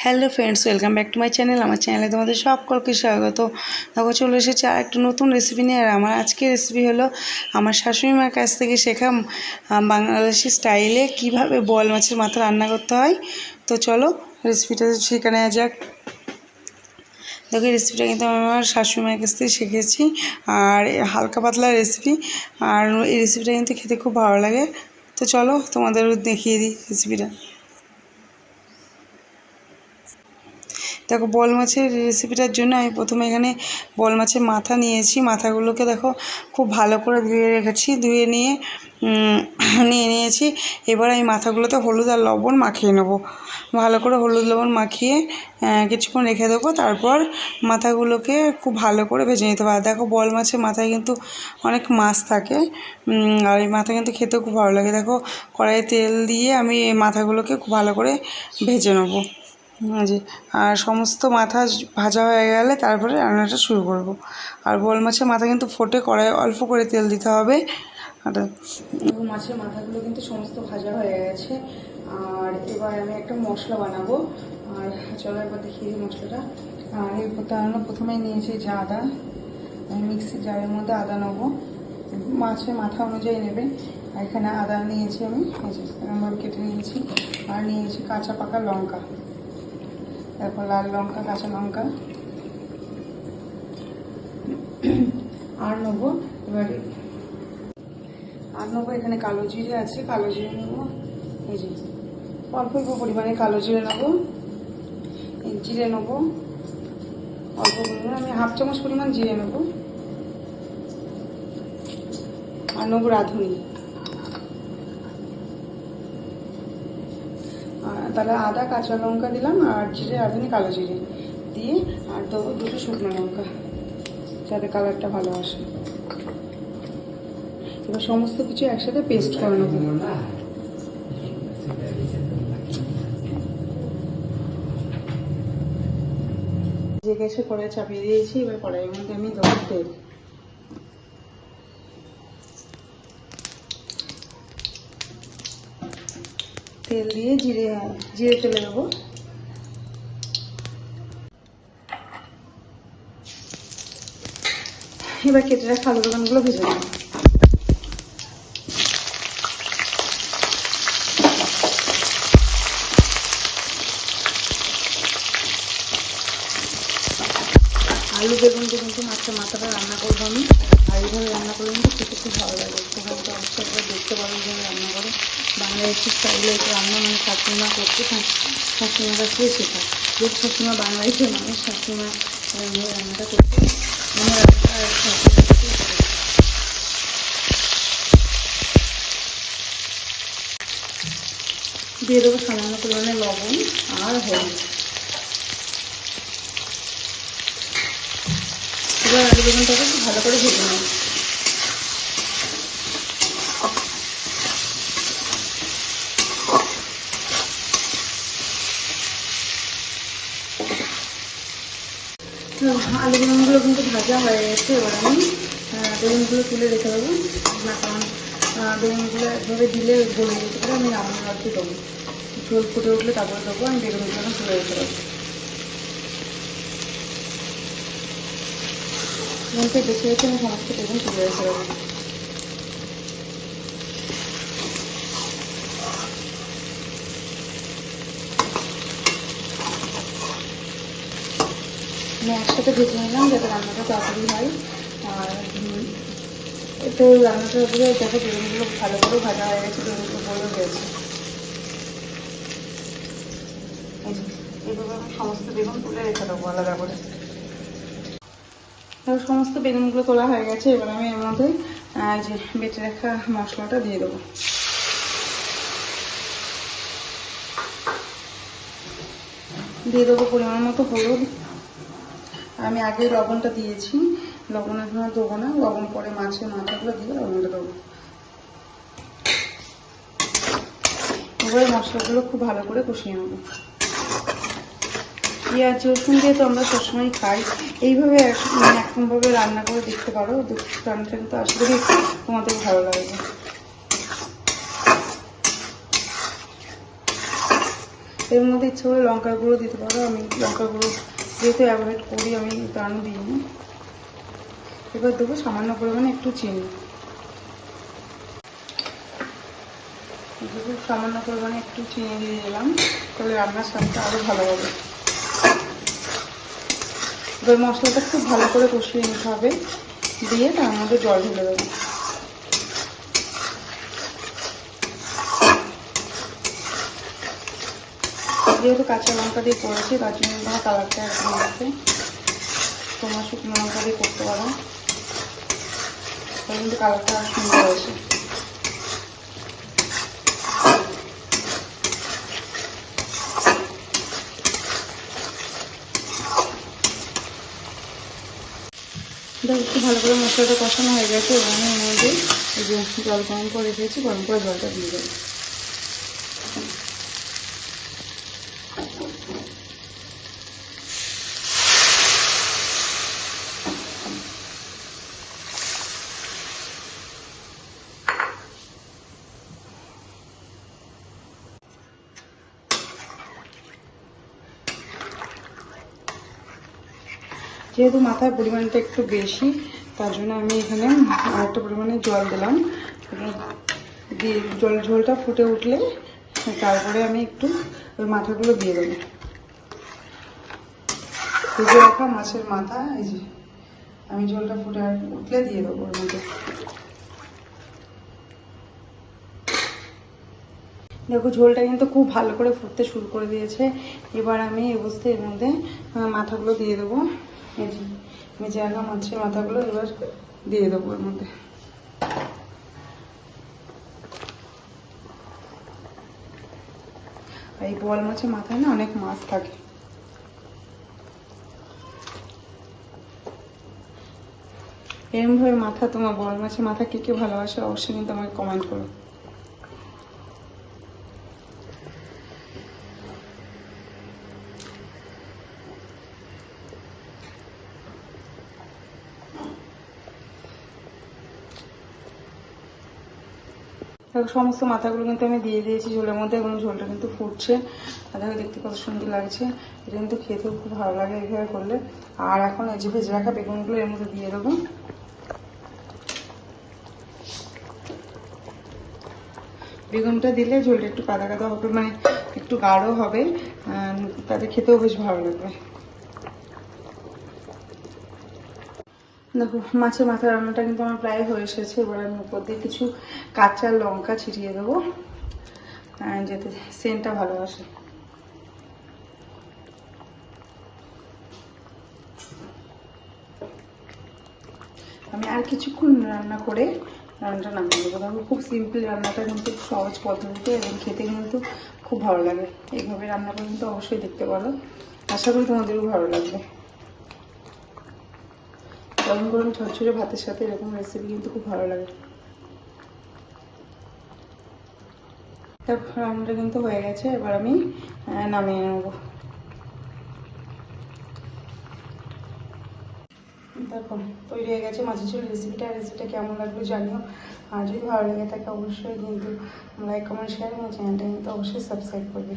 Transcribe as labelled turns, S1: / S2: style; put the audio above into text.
S1: Hello friends, welcome back to my channel. আমার চ্যানেলে তোমাদের সকলকে স্বাগত। দেখো চলে এসেছে আর একটা নতুন রেসিপি নিয়ে। আর আমার আজকের রেসিপি হলো আমার শাশুড়ি মার কাছ থেকে শেখা বাংলাদেশি স্টাইলে কিভাবে বোয়াল মাছের মাথা রান্না করতে হয়। তো চলো রেসিপিটা শিখে নেওয়া যাক। দেখো এই রেসিপিটা কিন্তু আমি আমার শাশুড়ি মায়ের কাছ থেকে শিখেছি, আর হালকা পাতলা রেসিপি, আর এই রেসিপিটা কিন্তু খেতে খুব ভালো লাগে। তো চলো তোমাদেরও দেখিয়ে দিই রেসিপিটা। দেখো বোয়াল মাছের রেসিপিটার জন্য আমি প্রথমে এখানে বোয়াল মাছের মাথা নিয়েছি। মাথাগুলোকে দেখো খুব ভালো করে ধুয়ে রেখেছি, ধুয়ে নিয়েছি। এবার আমি মাথাগুলোতে হলুদ আর লবণ মাখিয়ে নেব। ভালো করে হলুদ লবণ মাখিয়ে কিছুক্ষণ রেখে দেবো। তারপর মাথাগুলোকে খুব ভালো করে ভেজে নিতে হবে। দেখো বোয়াল মাছের মাথায় কিন্তু অনেক মাছ থাকে, আর এই মাথা কিন্তু খেতেও খুব ভালো লাগে। দেখো কড়াইয়ে তেল দিয়ে আমি এই মাথাগুলোকে খুব ভালো করে ভেজে নেবো। জি, আর সমস্ত মাথা ভাজা হয়ে গেলে তারপরে রান্নাটা শুরু করব। আর বোয়াল মাছের মাথা কিন্তু ফোটে কড়াইয়ে অল্প করে তেল দিতে হবে। আর মাছের মাথাগুলো কিন্তু সমস্ত ভাজা হয়ে গেছে। আর এবার আমি একটা মশলা বানাবো। আর চলো একবার দেখিয়ে দিই মশলাটা। আর এই প্রথমেই নিয়েছি যে আদা, মিক্সি জারের মধ্যে আদা নেবো, মাছের মাথা অনুযায়ী নেবে। আর এখানে আদা নিয়েছি আমি, এরকমভাবে কেটে নিয়েছি। আর নিয়েছি কাঁচা পাকা লঙ্কা, তারপর লাল লঙ্কা, কাঁচা লঙ্কা। আর নেবো এখানে কালো জিরে আছে, কালো জিরে নেবো। এই যে অল্প অল্প পরিমাণে কালো জিরে নেবো, জিরে নেবো অল্প পরিমাণে, আমি হাফ চামচ পরিমাণ জিরে নেবো। আর নেবো রাঁধুনি। তাহলে আদা, কাঁচা লঙ্কা দিলাম, আর জিরে, রাঁধুনি, কালো জিরে দিয়ে, আর দেবো দুটো শুকনো লঙ্কা যাতে কালারটা ভালো আসে। এবার সমস্ত কিছু একসাথে পেস্ট করে নেবো। যে গ্যাসে কড়াই চাপিয়ে দিয়েছি, এবার কড়াইয়ের মধ্যে আমি দেবো তেল। তেল দিয়ে জিরে তেলে দেবো। এবার কেটে রাখা আলু বাগানগুলো ভেজে নেব। আলু বেগুনটা কিন্তু মাছের মাথাটা রান্না করবো আমি। আর এইভাবে রান্না করলে কিন্তু খেতে খুব ভালো লাগে। তোমরা তো অবশ্যই একবার দেখতে পারো এইভাবে রান্না করে। বাংলাদেশি স্টাইলে এটা রান্না মানে শাশুড়িমা করতে শাশুড়িমার কাছ থেকে শেখা। যে শাশুড়িমা বাংলাদেশের মানুষ, শাশুড়িমা রান্নাটা করতে আমার দিয়ে দেবো সামান্য পরিমাণে লবণ আর হলুদ। এবার আলু বেগুনটাকে খুব ভালো করে ভেজে নেব। আলু বেগুনগুলো কিন্তু ভাজা হয়ে গেছে। এবার আমি বেগুনগুলো তুলে রেখে দেবো, না কারণ বেগুনগুলো একভাবে দিলে গলে যেতে পারে। আমি রান্না রাখতে দেবো, ঝোল ফুটে উঠলে তারপরে দেবো। আমি বেগুনগুলো এখন তুলে রেখে দেবো। বেগুনটা দেখে রেখে আমি সমস্ত বেগুন তুলে রেখে দেবো। আমি একসাথে ভেজে নিলাম যাতে রান্নাটা তাড়াতাড়ি হয়। আর এতে রান্নাটা দেখো বেগুনগুলো ভালো করে ভাজা হয়ে গেছে, বেগুনগুলো গলে গেছে। এইভাবে আমি সমস্ত বেগুন তুলে রেখে দেবো আলাদা করে। সমস্ত বেগুনগুলো তোলা হয়ে গেছে। এবার আমি এর মধ্যে যে বেটে রাখা মশলাটা দিয়ে দেবো। দিয়ে দেবো পরিমাণ মতো হলুদ। আমি আগে লবণটা দিয়েছি, লবণের সময় দেবো না, লবণ পরে মাছের মাথাগুলো দিয়ে লবণটা দেবো। এবারে মশলাগুলো খুব ভালো করে কষিয়ে নেবো। পেঁয়াজ রসুন দিয়ে তো আমরা সবসময় খাই। এইভাবে এরকমভাবে রান্না করে দেখতে পারো, রান্নাটা কিন্তু আশা করি তোমাদের ভালো লাগবে। এর মধ্যে ইচ্ছে করে লঙ্কার গুঁড়ো দিতে পারো, আমি লঙ্কার গুঁড়ো যেহেতু অ্যাভয়েড করি আমি কারণ দিইনি। এবার দেবো সামান্য পরিমাণে একটু চিনি, সামান্য পরিমাণে একটু চিনি দিয়ে দিলাম, তাহলে রান্নার স্বাদটা আরও ভালো হবে। এবার মশলাটা খুব ভালো করে কষিয়ে নিতে হবে, দিয়ে তার মধ্যে জল ঢেলে দেবো। যেহেতু কাঁচা লঙ্কা দিয়ে করেছি তার জন্য তোমার কালারটা একদম আছে, তোমার শুকনো লঙ্কা দিয়ে করতে পারো, তাহলে কিন্তু কালারটা আর সুন্দর আসে। দেখো একটু ভালো করে মশলাটা কষানো হয়ে গেছে, এবং এর মধ্যে এই যে জল গরম করে রেখেছি, গরম করে জলটা দিয়ে দেবো। যেহেতু মাথার পরিমাণটা একটু বেশি, তার জন্য আমি এখানে আরেকটা পরিমাণে জল দিলাম। দিয়ে ঝোলটা ফুটে উঠলে তারপরে আমি একটু ওই মাথাগুলো দিয়ে দেবো। ভেজে রাখা মাছের মাথা এই যে আমি ঝোলটা ফুটে উঠলে দিয়ে দেবো ওর মধ্যে। দেখো ঝোলটা কিন্তু খুব ভালো করে ফুটতে শুরু করে দিয়েছে। এবার আমি এই অবস্থায় এর মধ্যে মাথাগুলো দিয়ে দেবো, এই যে ভেজে রাখা মাছের মাথাগুলো এবার দিয়ে দেবো এর মধ্যে। এই বোয়াল মাছের মাথায় না অনেক মাছ থাকে। এরমভাবে মাথা, তোমার বোয়াল মাছের মাথা কে কে ভালোবাসে অবশ্যই কিন্তু আমাকে কমেন্ট করো। সমস্ত মাথাগুলো কিন্তু আমি দিয়ে দিয়েছি ঝোলের মধ্যে, এবং ঝোলটা কিন্তু ফুটছে। দেখো দেখতে কত সুন্দর লাগছে, এটা কিন্তু খেতেও খুব ভালো লাগে এইভাবে করলে। আর এখন এই যে ভেজে রাখা বেগুনগুলো এর মধ্যে দিয়ে দেবো। বেগুনটা দিলে ঝোলটা একটু কাদা কাদা হবে, মানে একটু গাঢ় হবে, তাতে খেতেও বেশ ভালো লাগবে। দেখো মাছের মাথা রান্নাটা কিন্তু আমার প্রায় হয়ে এসেছে। এবার আমি উপর দিয়ে কিছু কাঁচা লঙ্কা ছিটিয়ে দেবো, যাতে সেন্টটা ভালো আসে। আমি আর কিছুক্ষণ রান্না করে রান্নাটা নামিয়ে দেবো। দেখো খুব সিম্পল রান্নাটা, কিন্তু সহজ পদ্ধতিতে, এবং খেতে কিন্তু খুব ভালো লাগে। এইভাবে রান্না করে কিন্তু অবশ্যই দেখতে পারো, আশা করি তোমাদেরও ভালো লাগবে। গরম গরম ঝরঝরে ভাতের সাথে এরকম রেসিপি কিন্তু খুব ভালো লাগে। তারপর রান্নাটা কিন্তু হয়ে গেছে, এবার আমি নামিয়ে নেবো। দেখো তৈরি হয়ে গেছে মাছের ঝোল রেসিপিটা। রেসিপিটা কেমন লাগলো জানিও, আর যদি ভালো লেগে থাকে অবশ্যই কিন্তু লাইক কমেন্ট শেয়ার, এবং চ্যানেলটা কিন্তু অবশ্যই সাবস্ক্রাইব করবে।